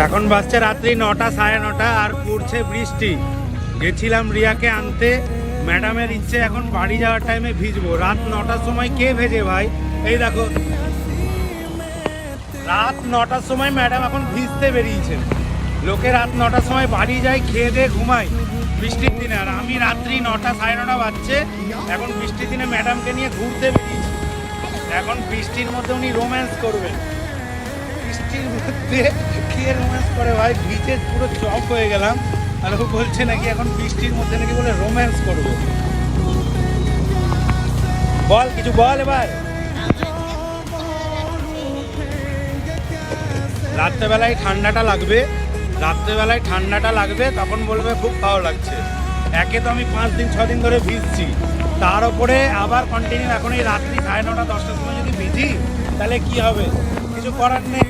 এখন বাজছে রাত্রি 9টা 9:30 আর পড়ছে বৃষ্টি। গেছিলাম রিয়াকে আনতে, ম্যাডামের ইচ্ছে এখন বাড়ি যাওয়ার টাইমে ভিজবো। রাত 9টার সময় কে ভেজে ভাই? এই দেখো, রাত 9টার সময় ম্যাডাম এখন ভিজতে বেরিয়েছেন। লোকে রাত 9টার সময় বাড়ি যায়, খেয়ে দিয়ে ঘুমায় বৃষ্টির দিনে, আর আমি রাত্রি 9টা 9:30 বাজছে এখন বৃষ্টির দিনে ম্যাডামকে নিয়ে ঘুরতে বেরিয়েছি। এখন বৃষ্টির মধ্যে উনি রোম্যান্স করবেন। বৃষ্টির মধ্যে কে রোম্যান্স করে ভাই? ভিজে পুরো চপ হয়ে গেলাম। আর ও বলছে নাকি এখন বৃষ্টির মধ্যে নাকি বলে রোম্যান্স করবো। বল, কিছু বল এবার। রাত্রেবেলায় ঠান্ডাটা লাগবে, রাত্রেবেলায় ঠান্ডাটা লাগবে, তখন বলবে খুব ভালো লাগছে। একে তো আমি 5 দিন 6 দিন ধরে ভিজছি, তার উপরে আবার কন্টিনিউ এখন এই রাত্রি 9:30 10টার সময় যদি ভিজি তাহলে কি হবে? কিছু করার নেই।